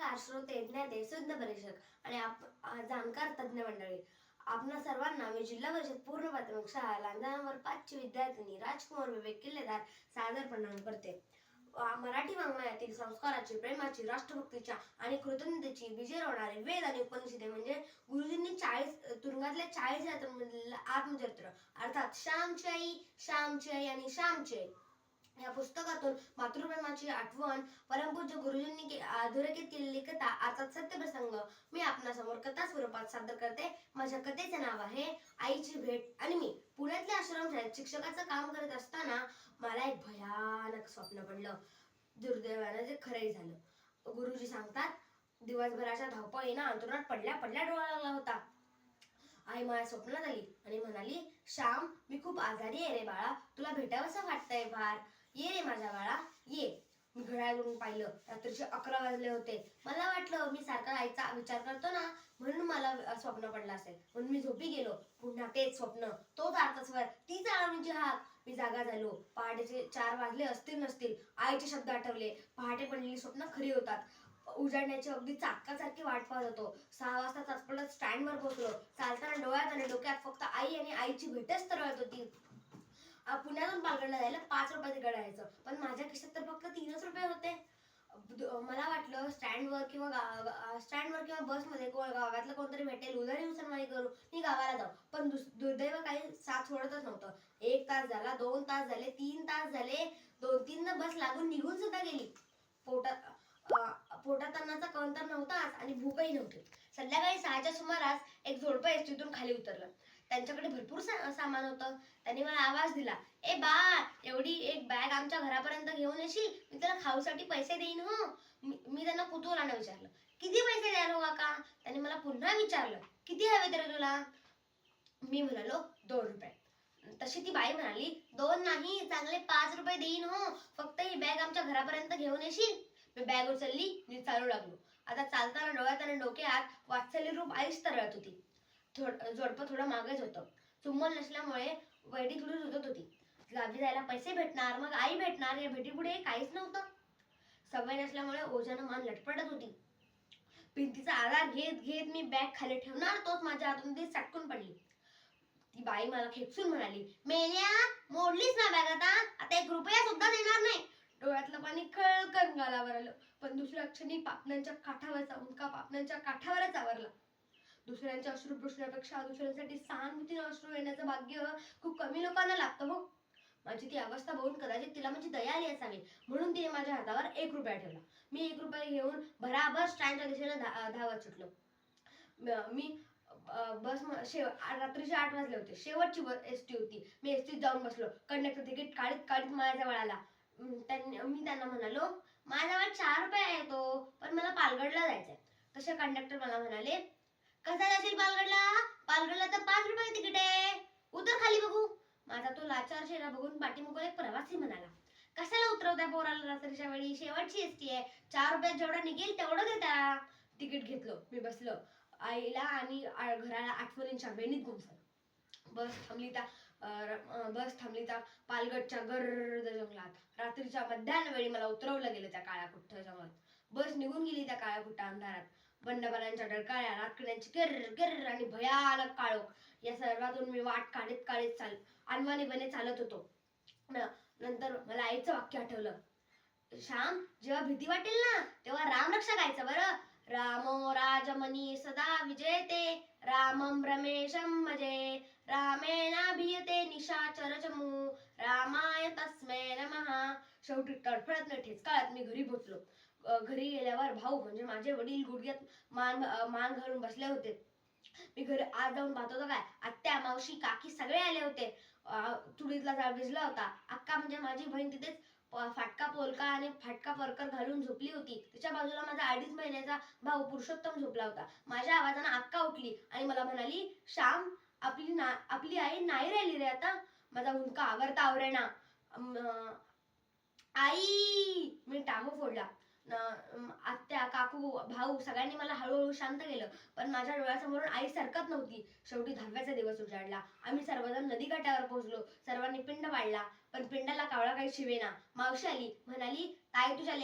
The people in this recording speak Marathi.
नमस्कार श्रोते, ज्ञाते, सुज्ञ परीक्षक आणि जाणकार तज्ञ मंडळी. आपणा सर्वांना मी जिल्हा परिषद पूर्ण प्राथमिक शाळा लांजा नंबर 5 ची विद्यार्थिनी राजकुमार विवेक किल्लेदार सादर प्रणाम करते. मराठी वाङ्मयातील संस्काराची, प्रेमाची, राष्ट्रभक्तीच्या आणि कृतज्ञतेची बीजे रोवणारे वेद आणि उपनिषदे म्हणजे गुरुजींनी तुरुंगातल्या 40 यातनांमधील आत्मचरित्र अर्थात श्यामची आई आणि श्यामची आई या पुस्तकातून मातृप्रेमाची आठवण परमपूज्य गुरुजींनी अधोरेखित केलेली कथा अर्थात सत्यप्रसंग मी आपणासमोर कथा स्वरूपात सादर करते. माझ्या कथेचे नाव आहे आईची भेट. आणि मी पुण्यातल्या आश्रमशाळेत शिक्षकाचं काम करत असताना मला एक भयानक स्वप्न पडलं. दुर्दैवाने ते खरंही झालं. गुरुजी सांगतात, दिवसभराच्या धावपळीनं अंथरुणात पडल्या डोळा लागला होता. आई माझ्या स्वप्नात आली आणि म्हणाली, श्याम, मी खूप आजारी आहे रे बाळा, तुला भेटावंसं वाटतंय फार, ये रे माझ्या बाळा ये. मी घड्याळाकडून पाहिलं, रात्रीचे 11 वाजले होते. मला वाटलं मी सारखा आईचा विचार करतो ना, म्हणून मला स्वप्न पडलं असेल. म्हणून मी झोपी गेलो. पुन्हा तेच स्वप्न, तोच अर्थस्वर, तीच आळवणीची हाक. मी जागा झालो. पहाटेचे 4 वाजले असतील नसतील. आईचे शब्द आठवले. पहाटे पडलेली स्वप्न खरी होतात. उजाडण्याची अगदी चातकासारखी वाट पाहत होतो. 6 वाजता तात्पळत स्टँडवर पोहोचलो. चालताना डोळ्यात आणि डोक्यात फक्त आई आणि आईची भेटच तरळत होती. पुण्यातून पालघरला जायला 5 रुपये तिकीट यायचं, पण माझ्या खिशात तर फक्त 3च रुपये होते. मला वाटलं स्टँडवर किंवा बसमध्ये गावातलं कोणतरी भेटेल, उधारी उसनवारी करू मी गावाला जाऊ. पण दुर्दैव काही साथ सोडतच नव्हतं. 1 तास झाला, 2 तास झाले, 3 तास झाले, 2-3 बस लागून निघून सुद्धा गेली. पोटात अन्नाचा कण तर नव्हताच आणि भूकही नव्हती. संध्याकाळी 6च्या सुमारास एक जोडपं एसटीतून खाली उतरलं. त्यांच्याकडे भरपूर सामान होतं. त्यांनी मला आवाज दिला, ए बाळ, एवढी एक बॅग आमच्या घरापर्यंत घेऊन येशील? मी तुला खाऊसाठी पैसे देईन हो. मी त्यांना कुतूहलाने विचारलं, किती पैसे द्याल हो काका? त्यांनी मला पुन्हा विचारलं, किती हवे तरी तुला? मी म्हणालो, 2 रुपये. तशी ती बाई म्हणाली, 2 नाही, चांगले 5 रुपये देईन हो, फक्त ही बॅग आमच्या घरापर्यंत घेऊन येशील? मी बॅग उचलली आणि चालू लागलो. आता चालताना डोळ्यात आणि डोक्यात वात्सल्य रूप आईच तरळत होती. जोडपं थोडं मागेच होतं. चुंबन नसल्यामुळे वैडी थोडी रुजत होती. गावी जायला पैसे भेटणार, मग आई भेटणार, या भेटीपुढे काहीच नव्हतं. सवय नसल्यामुळे ओझानं मान लटपटत होती. भिंतीचा आधार घेत घेत मी बॅग खाली ठेवणार, तोच माझ्या हातून ती सटकून पडली. ती बाई मला खेचून म्हणाली, मेल्या, मोडलीस ना बॅग, आता 1 रुपया सुद्धा देणार नाही. डोळ्यातलं पाणी कळकन गालावर आलं. पण दुसऱ्या क्षणी पापण्यांच्या काठावरच आवरला. दुसऱ्यांचे अश्रू पुसण्यापेक्षा दुसऱ्यांसाठी सहानुभूतीने अश्रू येण्याचं भाग्य खूप कमी लोकांना लागतं हो. माझी ती अवस्था बघून कदाचित तिला माझी दया आली असावी, म्हणून तिने माझ्या हातावर 1 रुपया ठेवला. मी 1 रुपया घेऊन भराभर स्टँडच्या दिशेने धावत सुटलो. मी रात्रीचे 8 वाजले होते. शेवटची एसटी होती. मी एसटीत जाऊन बसलो. कंडक्टर तिकीट काढीत माझ्याजवळ आला. मी त्यांना म्हणालो, माझ्याजवळ 4 रुपये आहे तो, पण मला पालघरला जायचंय. तसे कंडक्टर मला म्हणाले, कसा जाशील पालघरला तर 5 रुपये तिकीट आहे, उतर खाली बघू. माझा तो लाचार चेहरा बघून पाठीमागून एक प्रवासी म्हणाला, कशाला उतरवत्या पोराला रात्रीच्या वेळी, शेवटची एसटी आहे, 4 रुपयात जेवढं निघेल तेवढं देता. तिकीट घेतलं. मी बसलो. आईला आणि घराला आठवणींच्या वेणीत गुंफलं. बस थांबली त्या पालघरच्या गर्द जंगलात. रात्रीच्या मध्यान्ह वेळी मला उतरवलं गेलं त्या काळ्या कुठ्ठ जंगलात. बस निघून गेली त्या काळ्या कुठ्ठ अंधारात. बंडबारांच्या डरकाळ्या, रातकिड्यांची गिर आणि भयानक काळोख, या सर्वातून मी वाट काढीत अनवाणीपणे चालत होतो. नंतर मला आईचं वाक्य आठवलं, श्याम, जेव्हा भीती वाटेल ना, तेव्हा रामरक्षा गायचं बरं. रामो राजमनी सदा विजयते, रामं रमेशं भजे, रामेणाभियते निशाचर चमू, रामाय तस्मै नमः. शेवटी तडफडत ठेचकाळत मी घरी पोचलो. घरी गेल्यावर भाऊ म्हणजे माझे वडील गुडघ्यात मान घालून बसले होते. मी घरी आज जाऊन पाहतो तर काय, आत्या, मावशी, काकी सगळे आले होते. चुलीतला जाळ विझला होता. अक्का म्हणजे माझी बहीण तिथेच फाटका पोलका आणि फाटका परकर घालून झोपली होती. तिच्या बाजूला माझा 2.5 महिन्याचा भाऊ पुरुषोत्तम झोपला होता. माझ्या आवाजाने अक्का उठली आणि मला म्हणाली, श्याम, आपली आई नाही राहिली रे आता. माझा हुंदका आवरता आवरेना, आई. मी टांगू फोडला. आत्या, काकू, भाऊ सगळ्यांनी मला हळूहळू शांत केलं, पण माझ्या डोळ्यासमोरून आई सरकत नव्हती. शेवटी 10व्याचा दिवस उजाडला. आम्ही सर्वजण नदीकाठावर पोहोचलो. सर्वांनी पिंड पाडला, पण पिंडाला कावळा काही शिवेना. मावशी आली, म्हणाली, ताई, तुझ्या